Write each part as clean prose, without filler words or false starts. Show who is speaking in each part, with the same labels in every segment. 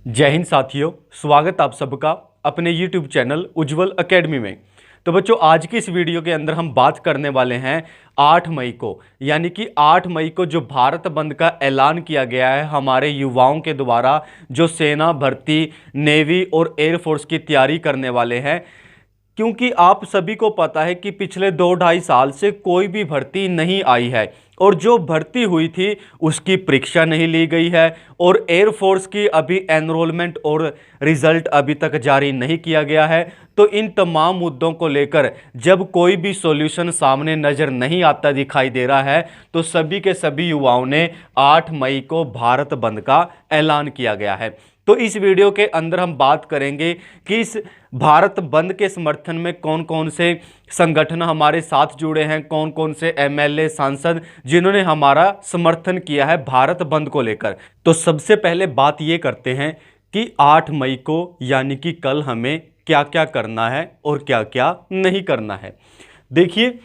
Speaker 1: जय हिंद साथियों, स्वागत आप सबका अपने YouTube चैनल उज्जवल एकेडमी में। तो बच्चों, आज की इस वीडियो के अंदर हम बात करने वाले हैं 8 मई को, यानी कि 8 मई को जो भारत बंद का ऐलान किया गया है हमारे युवाओं के द्वारा, जो सेना भर्ती, नेवी और एयरफोर्स की तैयारी करने वाले हैं। क्योंकि आप सभी को पता है कि पिछले 2-2.5 साल से कोई भी भर्ती नहीं आई है और जो भर्ती हुई थी उसकी परीक्षा नहीं ली गई है और एयरफोर्स की अभी एनरोलमेंट और रिजल्ट अभी तक जारी नहीं किया गया है। तो इन तमाम मुद्दों को लेकर जब कोई भी सॉल्यूशन सामने नज़र नहीं आता दिखाई दे रहा है, तो सभी के सभी युवाओं ने 8 मई को भारत बंद का ऐलान किया गया है। तो इस वीडियो के अंदर हम बात करेंगे कि इस भारत बंद के समर्थन में कौन कौन से संगठन हमारे साथ जुड़े हैं, कौन कौन से एमएलए, सांसद जिन्होंने हमारा समर्थन किया है भारत बंद को लेकर। तो सबसे पहले बात ये करते हैं कि 8 मई को यानी कि कल हमें क्या क्या करना है और क्या क्या नहीं करना है। देखिए,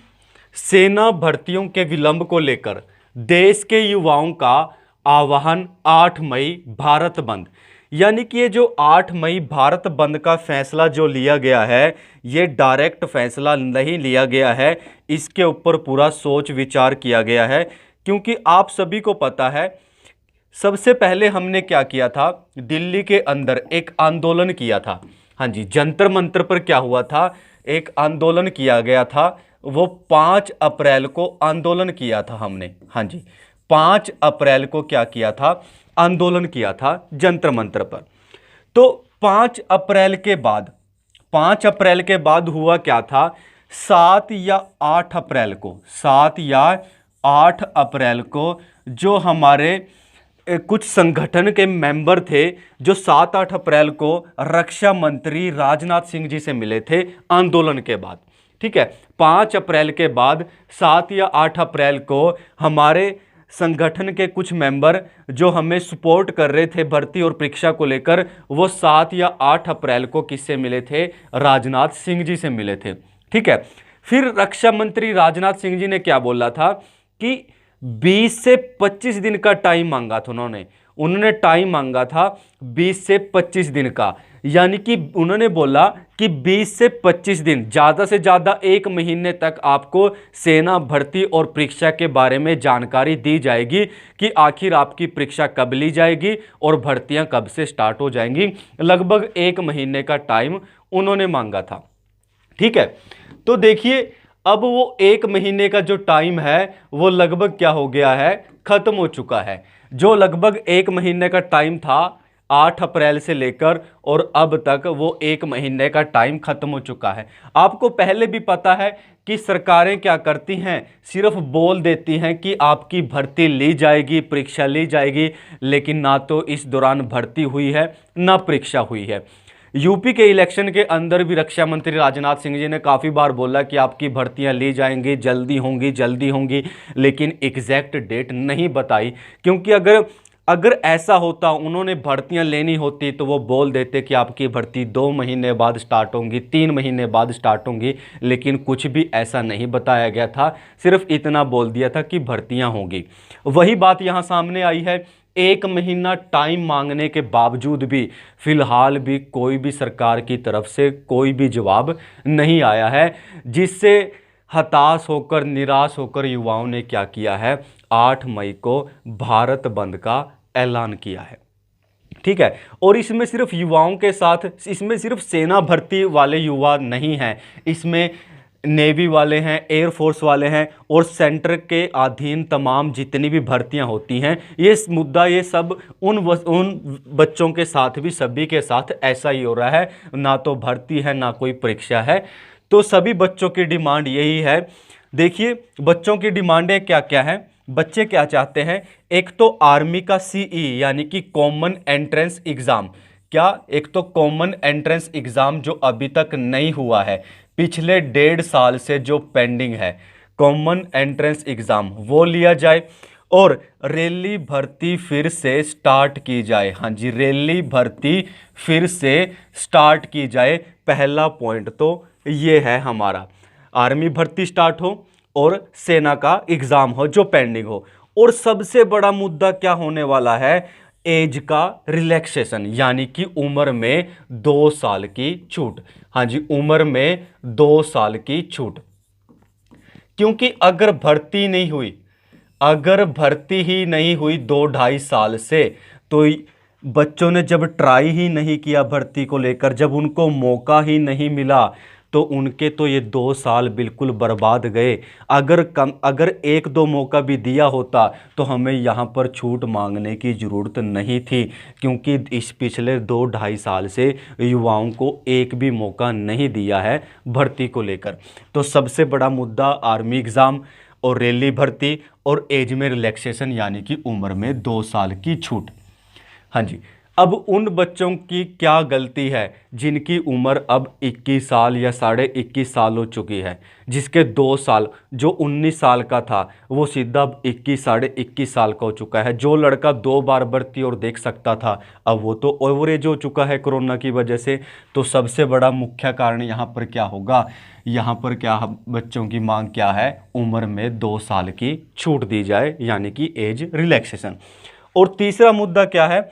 Speaker 1: सेना भर्तियों के विलंब को लेकर देश के युवाओं का आह्वान 8 मई भारत बंद, यानी कि ये जो 8 मई भारत बंद का फैसला जो लिया गया है, ये डायरेक्ट फैसला नहीं लिया गया है, इसके ऊपर पूरा सोच विचार किया गया है। क्योंकि आप सभी को पता है, सबसे पहले हमने क्या किया था, दिल्ली के अंदर एक आंदोलन किया था। हाँ जी, जंतर मंतर पर क्या हुआ था, एक आंदोलन किया गया था। वो 5 अप्रैल को आंदोलन किया था हमने। हाँ जी, 5 अप्रैल को क्या किया था, आंदोलन किया था जंतर मंतर पर। तो 5 अप्रैल के बाद 5 अप्रैल के बाद हुआ क्या था, 7 या 8 अप्रैल को 7 या 8 अप्रैल को जो हमारे कुछ संगठन के मेंबर थे, जो 7-8 अप्रैल को रक्षा मंत्री राजनाथ सिंह जी से मिले थे आंदोलन के बाद। ठीक है, 5 अप्रैल के बाद 7 या 8 अप्रैल को हमारे संगठन के कुछ मेंबर जो हमें सपोर्ट कर रहे थे भर्ती और परीक्षा को लेकर, वो 7 या 8 अप्रैल को किससे मिले थे, राजनाथ सिंह जी से मिले थे। ठीक है, फिर रक्षा मंत्री राजनाथ सिंह जी ने क्या बोला था कि 20 से 25 दिन का टाइम मांगा था। उन्होंने टाइम मांगा था 20 से 25 दिन का, यानी कि उन्होंने बोला कि 20 से 25 दिन, ज़्यादा से ज़्यादा 1 महीने तक आपको सेना भर्ती और परीक्षा के बारे में जानकारी दी जाएगी कि आखिर आपकी परीक्षा कब ली जाएगी और भर्तियां कब से स्टार्ट हो जाएंगी। लगभग 1 महीने का टाइम उन्होंने मांगा था। ठीक है, तो देखिए, अब वो 1 महीने का जो टाइम है वो लगभग क्या हो गया है, खत्म हो चुका है। जो लगभग 1 महीने का टाइम था 8 अप्रैल से लेकर, और अब तक वो 1 महीने का टाइम खत्म हो चुका है। आपको पहले भी पता है कि सरकारें क्या करती हैं, सिर्फ बोल देती हैं कि आपकी भर्ती ली जाएगी, परीक्षा ली जाएगी, लेकिन ना तो इस दौरान भर्ती हुई है ना परीक्षा हुई है। यूपी के इलेक्शन के अंदर भी रक्षा मंत्री राजनाथ सिंह जी ने काफ़ी बार बोला कि आपकी भर्तियां ली जाएंगी, जल्दी होंगी, लेकिन एग्जैक्ट डेट नहीं बताई। क्योंकि अगर ऐसा होता, उन्होंने भर्तियां लेनी होती, तो वो बोल देते कि आपकी भर्ती 2 महीने बाद स्टार्ट होंगी, 3 महीने बाद स्टार्ट होंगी, लेकिन कुछ भी ऐसा नहीं बताया गया था। सिर्फ इतना बोल दिया था कि भर्तियां होंगी। वही बात यहाँ सामने आई है। 1 महीना टाइम मांगने के बावजूद भी फिलहाल भी कोई भी सरकार की तरफ से कोई भी जवाब नहीं आया है, जिससे हताश होकर, निराश होकर युवाओं ने क्या किया है, 8 मई को भारत बंद का ऐलान किया है। ठीक है, और इसमें सिर्फ युवाओं के साथ, इसमें सिर्फ सेना भर्ती वाले युवा नहीं हैं, इसमें नेवी वाले हैं, एयरफोर्स वाले हैं, और सेंटर के अधीन तमाम जितनी भी भर्तियां होती हैं, ये मुद्दा, ये सब उन बच्चों के साथ भी, सभी के साथ ऐसा ही हो रहा है। ना तो भर्ती है ना कोई परीक्षा है, तो सभी बच्चों की डिमांड यही है। देखिए, बच्चों की डिमांडें क्या क्या हैं, बच्चे क्या चाहते हैं। एक तो आर्मी का सीई यानी कि कॉमन एंट्रेंस एग्ज़ाम, क्या, एक तो कॉमन एंट्रेंस एग्ज़ाम जो अभी तक नहीं हुआ है, पिछले 1.5 साल से जो पेंडिंग है, कॉमन एंट्रेंस एग्ज़ाम वो लिया जाए, और रैली भर्ती फिर से स्टार्ट की जाए। हाँ जी, रैली भर्ती फिर से स्टार्ट की जाए। पहला पॉइंट तो ये है हमारा, आर्मी भर्ती स्टार्ट हो और सेना का एग्ज़ाम हो जो पेंडिंग हो। और सबसे बड़ा मुद्दा क्या होने वाला है, एज का रिलैक्सेशन, यानी कि उम्र में 2 साल की छूट। हाँ जी, उम्र में 2 साल की छूट। क्योंकि अगर भर्ती ही नहीं हुई 2-2.5 साल से, तो बच्चों ने जब ट्राई ही नहीं किया भर्ती को लेकर, जब उनको मौका ही नहीं मिला, तो उनके तो ये 2 साल बिल्कुल बर्बाद गए। अगर एक दो मौका भी दिया होता तो हमें यहाँ पर छूट मांगने की ज़रूरत नहीं थी, क्योंकि इस पिछले 2-2.5 साल से युवाओं को एक भी मौका नहीं दिया है भर्ती को लेकर। तो सबसे बड़ा मुद्दा आर्मी एग्ज़ाम और रेली भर्ती और एज में रिलैक्सेशन, यानी कि उम्र में 2 साल की छूट। हाँ जी, अब उन बच्चों की क्या गलती है जिनकी उम्र अब 21 साल या 21.5 साल हो चुकी है, जिसके 2 साल, जो 19 साल का था वो सीधा अब 21 साढ़े 21 साल का हो चुका है। जो लड़का 2 बार भर्ती और देख सकता था, अब वो तो ओवरेज हो चुका है कोरोना की वजह से। तो सबसे बड़ा मुख्य कारण यहाँ पर क्या होगा, यहाँ पर क्या बच्चों की मांग क्या है, उम्र में 2 साल की छूट दी जाए, यानी कि एज रिलैक्सेशन। और तीसरा मुद्दा क्या है,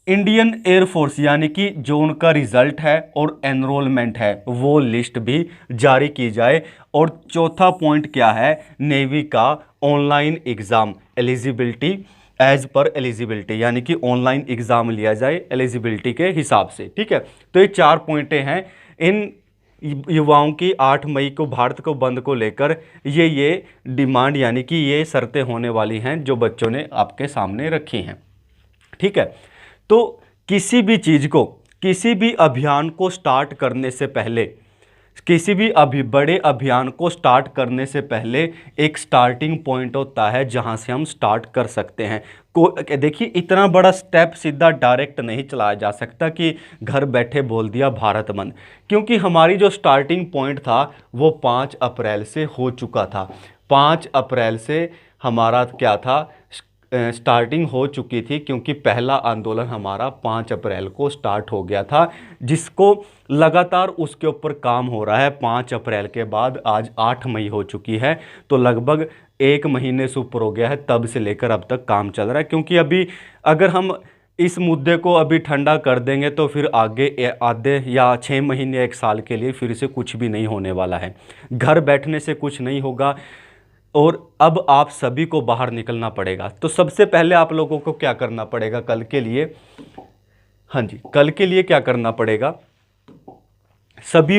Speaker 1: इंडियन एयरफोर्स, यानी कि जो उनका रिजल्ट है और एनरोलमेंट है वो लिस्ट भी जारी की जाए। और चौथा पॉइंट क्या है, नेवी का ऑनलाइन एग्ज़ाम एलिजिबिलिटी, एज पर एलिजिबिलिटी, यानी कि ऑनलाइन एग्ज़ाम लिया जाए एलिजिबिलिटी के हिसाब से। ठीक है, तो ये 4 पॉइंटें हैं इन युवाओं की 8 मई को भारत को बंद को लेकर ये डिमांड, यानी कि ये शर्तें होने वाली हैं जो बच्चों ने आपके सामने रखी हैं। ठीक है, तो किसी भी चीज़ को, किसी भी अभियान को स्टार्ट करने से पहले, किसी भी बड़े अभियान को स्टार्ट करने से पहले एक स्टार्टिंग पॉइंट होता है जहां से हम स्टार्ट कर सकते हैं। देखिए, इतना बड़ा स्टेप सीधा डायरेक्ट नहीं चलाया जा सकता कि घर बैठे बोल दिया भारत बंद, क्योंकि हमारी जो स्टार्टिंग पॉइंट था वो 5 अप्रैल से हो चुका था। 5 अप्रैल से हमारा क्या था, स्टार्टिंग हो चुकी थी, क्योंकि पहला आंदोलन हमारा 5 अप्रैल को स्टार्ट हो गया था, जिसको लगातार उसके ऊपर काम हो रहा है। 5 अप्रैल के बाद आज 8 मई हो चुकी है, तो लगभग 1 महीने से ऊपर हो गया है, तब से लेकर अब तक काम चल रहा है। क्योंकि अभी अगर हम इस मुद्दे को अभी ठंडा कर देंगे तो फिर आगे आधे या 6 महीने 1 साल के लिए फिर से कुछ भी नहीं होने वाला है। घर बैठने से कुछ नहीं होगा और अब आप सभी को बाहर निकलना पड़ेगा। तो सबसे पहले आप लोगों को क्या करना पड़ेगा कल के लिए, हाँ जी, कल के लिए क्या करना पड़ेगा, सभी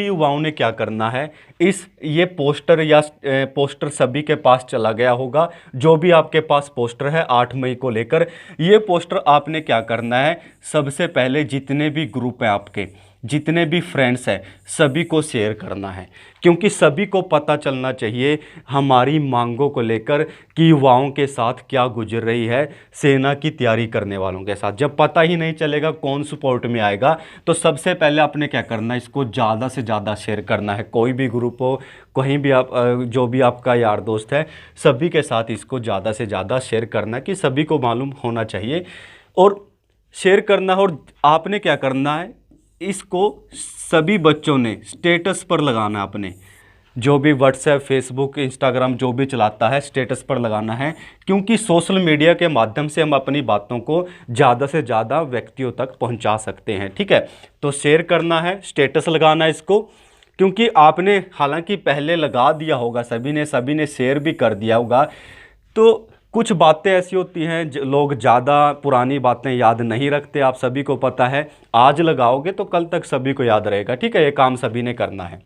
Speaker 1: युवाओं ने क्या करना है, ये पोस्टर सभी के पास चला गया होगा। जो भी आपके पास पोस्टर है 8 मई को लेकर, ये पोस्टर आपने क्या करना है, सबसे पहले जितने भी ग्रुप हैं आपके, जितने भी फ्रेंड्स हैं, सभी को शेयर करना है, क्योंकि सभी को पता चलना चाहिए हमारी मांगों को लेकर कि युवाओं के साथ क्या गुजर रही है सेना की तैयारी करने वालों के साथ। जब पता ही नहीं चलेगा कौन सपोर्ट में आएगा, तो सबसे पहले आपने क्या करना है, इसको ज़्यादा से ज़्यादा शेयर करना है। कोई भी ग्रुप हो, कहीं भी आप, जो भी आपका यार दोस्त है, सभी के साथ इसको ज़्यादा से ज़्यादा शेयर करना है, कि सभी को मालूम होना चाहिए और शेयर करना। और आपने क्या करना है, इसको सभी बच्चों ने स्टेटस पर लगाना है। अपने जो भी व्हाट्सएप, फेसबुक, इंस्टाग्राम जो भी चलाता है, स्टेटस पर लगाना है, क्योंकि सोशल मीडिया के माध्यम से हम अपनी बातों को ज़्यादा से ज़्यादा व्यक्तियों तक पहुंचा सकते हैं। ठीक है, तो शेयर करना है, स्टेटस लगाना है इसको, क्योंकि आपने हालांकि पहले लगा दिया होगा, सभी ने शेयर भी कर दिया होगा। तो कुछ बातें ऐसी होती हैं लोग ज़्यादा पुरानी बातें याद नहीं रखते, आप सभी को पता है। आज लगाओगे तो कल तक सभी को याद रहेगा। ठीक है, ये काम सभी ने करना है।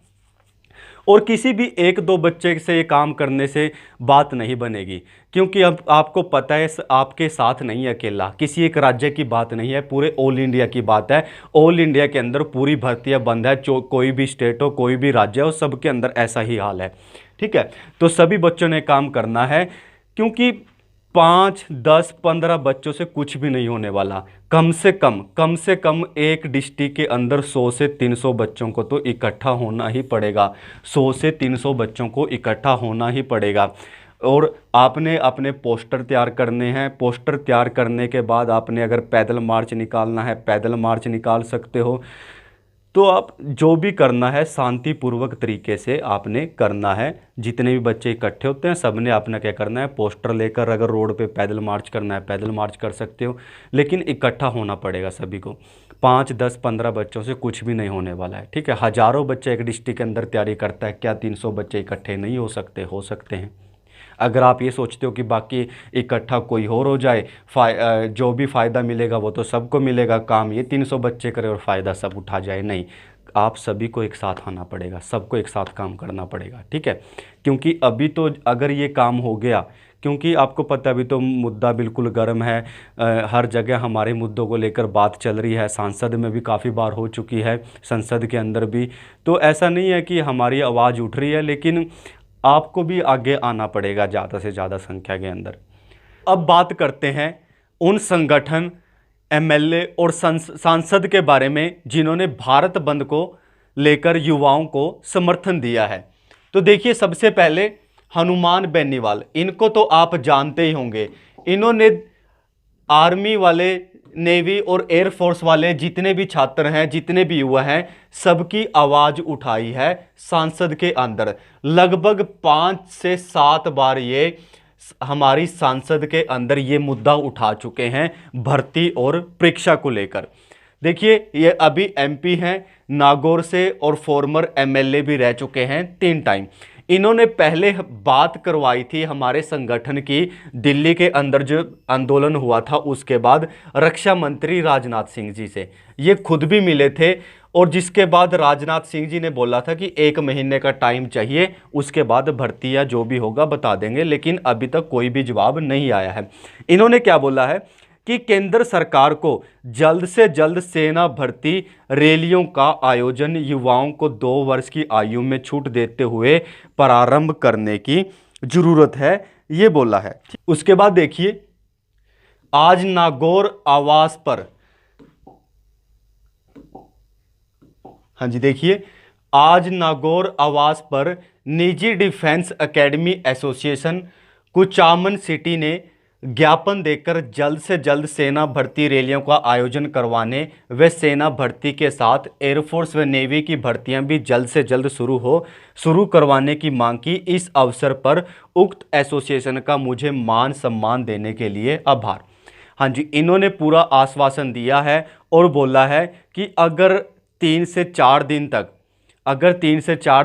Speaker 1: और किसी भी 1-2 बच्चे से ये काम करने से बात नहीं बनेगी, क्योंकि अब आपको पता है आपके साथ नहीं है अकेला, किसी एक राज्य की बात नहीं है, पूरे ऑल इंडिया की बात है। ऑल इंडिया के अंदर पूरी भर्तियाँ बंद है, कोई भी स्टेट हो, कोई भी राज्य हो, सबके अंदर ऐसा ही हाल है। ठीक है, तो सभी बच्चों ने काम करना है, क्योंकि 5, 10, 15 बच्चों से कुछ भी नहीं होने वाला। कम से कम एक डिस्ट्रिक्ट के अंदर 100 से 300 बच्चों को तो इकट्ठा होना ही पड़ेगा। 100 से 300 बच्चों को इकट्ठा होना ही पड़ेगा। और आपने अपने पोस्टर तैयार करने हैं। पोस्टर तैयार करने के बाद आपने अगर पैदल मार्च निकालना है, पैदल मार्च निकाल सकते हो। तो आप जो भी करना है शांतिपूर्वक तरीके से आपने करना है। जितने भी बच्चे इकट्ठे होते हैं सबने अपना क्या करना है, पोस्टर लेकर, अगर रोड पे पैदल मार्च करना है पैदल मार्च कर सकते हो, लेकिन इकट्ठा होना पड़ेगा सभी को। 5, 10, 15 बच्चों से कुछ भी नहीं होने वाला है, ठीक है। हज़ारों बच्चे एक डिस्ट्रिक्ट के अंदर तैयारी करता है, क्या 300 बच्चे इकट्ठे नहीं हो सकते? हो सकते हैं। अगर आप ये सोचते हो कि बाकी इकट्ठा कोई और हो जाए, जो भी फ़ायदा मिलेगा वो तो सबको मिलेगा, काम ये 300 बच्चे करे और फ़ायदा सब उठा जाए, नहीं। आप सभी को एक साथ आना पड़ेगा, सबको एक साथ काम करना पड़ेगा, ठीक है। क्योंकि अभी तो अगर ये काम हो गया, क्योंकि आपको पता है अभी तो मुद्दा बिल्कुल गर्म है, हर जगह हमारे मुद्दों को लेकर बात चल रही है, सांसद में भी काफ़ी बार हो चुकी है, संसद के अंदर भी। तो ऐसा नहीं है कि हमारी आवाज़ उठ रही है, लेकिन आपको भी आगे आना पड़ेगा ज़्यादा से ज़्यादा संख्या के अंदर। अब बात करते हैं उन संगठन, एमएलए और सांसद के बारे में जिन्होंने भारत बंद को लेकर युवाओं को समर्थन दिया है। तो देखिए, सबसे पहले हनुमान बेनीवाल, इनको तो आप जानते ही होंगे। इन्होंने आर्मी वाले, नेवी और एयरफोर्स वाले जितने भी छात्र हैं, जितने भी युवा हैं, सबकी आवाज़ उठाई है संसद के अंदर। लगभग 5 से 7 बार ये हमारी संसद के अंदर ये मुद्दा उठा चुके हैं भर्ती और परीक्षा को लेकर। देखिए, ये अभी एमपी हैं नागौर से और फॉर्मर एमएलए भी रह चुके हैं 3 टाइम। इन्होंने पहले बात करवाई थी हमारे संगठन की, दिल्ली के अंदर जो आंदोलन हुआ था उसके बाद, रक्षा मंत्री राजनाथ सिंह जी से ये खुद भी मिले थे। और जिसके बाद राजनाथ सिंह जी ने बोला था कि 1 महीने का टाइम चाहिए, उसके बाद भर्ती या जो भी होगा बता देंगे, लेकिन अभी तक कोई भी जवाब नहीं आया है। इन्होंने क्या बोला है कि केंद्र सरकार को जल्द से जल्द सेना भर्ती रैलियों का आयोजन युवाओं को 2 वर्ष की आयु में छूट देते हुए प्रारंभ करने की जरूरत है, ये बोला है। उसके बाद देखिए, आज नागौर आवास पर, हाँ जी देखिए, आज नागौर आवास पर निजी defence academy association Kuchaman city ने ज्ञापन देकर जल्द से जल्द सेना भर्ती रैलियों का आयोजन करवाने व सेना भर्ती के साथ एयरफोर्स व नेवी की भर्तियां भी जल्द से जल्द शुरू करवाने की मांग की। इस अवसर पर उक्त एसोसिएशन का मुझे मान सम्मान देने के लिए आभार। हाँ जी, इन्होंने पूरा आश्वासन दिया है और बोला है कि अगर 3 से 4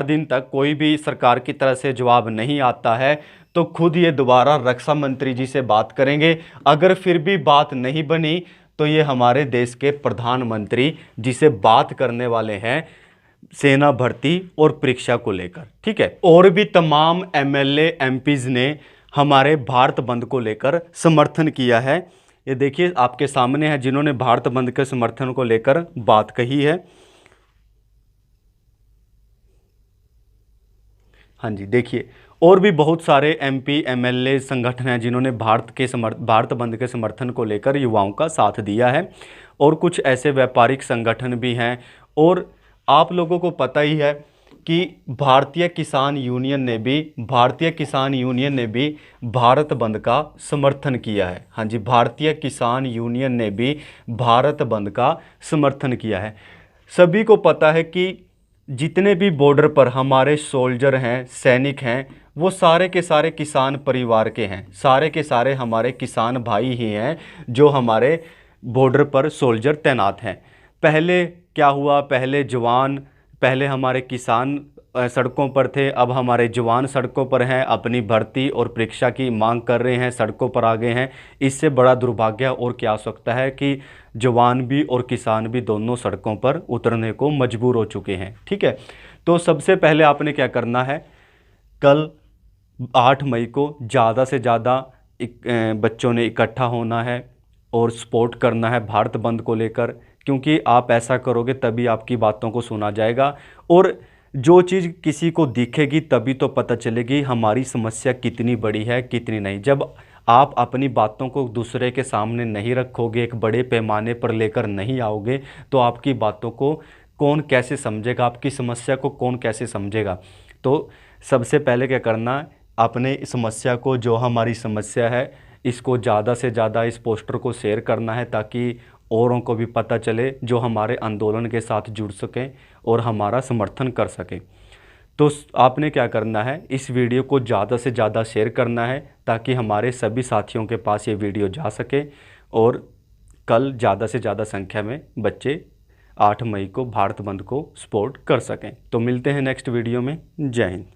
Speaker 1: दिन तक कोई भी सरकार की तरफ से जवाब नहीं आता है तो खुद ये दोबारा रक्षा मंत्री जी से बात करेंगे। अगर फिर भी बात नहीं बनी तो ये हमारे देश के प्रधानमंत्री जी से बात करने वाले हैं सेना भर्ती और परीक्षा को लेकर, ठीक है। और भी तमाम एमएलए एमपीज ने हमारे भारत बंद को लेकर समर्थन किया है। ये देखिए आपके सामने है जिन्होंने भारत बंद के समर्थन को लेकर बात कही है। हाँ जी देखिए, और भी बहुत सारे एमपी एमएलए संगठन हैं जिन्होंने भारत बंद के समर्थन को लेकर युवाओं का साथ दिया है, और कुछ ऐसे व्यापारिक संगठन भी हैं। और आप लोगों को पता ही है कि भारतीय किसान यूनियन ने भी भारत बंद का समर्थन किया है। हाँ जी, भारतीय किसान यूनियन ने भी भारत बंद का समर्थन किया है। सभी को पता है कि जितने भी बॉर्डर पर हमारे सोल्जर हैं, सैनिक हैं, वो सारे के सारे किसान परिवार के हैं, सारे के सारे हमारे किसान भाई ही हैं जो हमारे बॉर्डर पर सोल्जर तैनात हैं। पहले क्या हुआ, पहले हमारे किसान सड़कों पर थे, अब हमारे जवान सड़कों पर हैं, अपनी भर्ती और परीक्षा की मांग कर रहे हैं, सड़कों पर आ गए हैं। इससे बड़ा दुर्भाग्य और क्या हो सकता है कि जवान भी और किसान भी दोनों सड़कों पर उतरने को मजबूर हो चुके हैं, ठीक है। तो सबसे पहले आपने क्या करना है, कल 8 मई को ज़्यादा से ज़्यादा बच्चों ने इकट्ठा होना है और सपोर्ट करना है भारत बंद को लेकर, क्योंकि आप ऐसा करोगे तभी आपकी बातों को सुना जाएगा। और जो चीज़ किसी को दिखेगी तभी तो पता चलेगी हमारी समस्या कितनी बड़ी है कितनी नहीं। जब आप अपनी बातों को दूसरे के सामने नहीं रखोगे, एक बड़े पैमाने पर लेकर नहीं आओगे, तो आपकी बातों को कौन कैसे समझेगा, आपकी समस्या को कौन कैसे समझेगा। तो सबसे पहले क्या करना है, अपने समस्या को, जो हमारी समस्या है, इसको ज़्यादा से ज़्यादा इस पोस्टर को शेयर करना है ताकि औरों को भी पता चले जो हमारे आंदोलन के साथ जुड़ सकें और हमारा समर्थन कर सकें। तो आपने क्या करना है, इस वीडियो को ज़्यादा से ज़्यादा शेयर करना है ताकि हमारे सभी साथियों के पास ये वीडियो जा सके और कल ज़्यादा से ज़्यादा संख्या में बच्चे 8 मई को भारत बंद को सपोर्ट कर सकें। तो मिलते हैं नेक्स्ट वीडियो में। जय हिंद।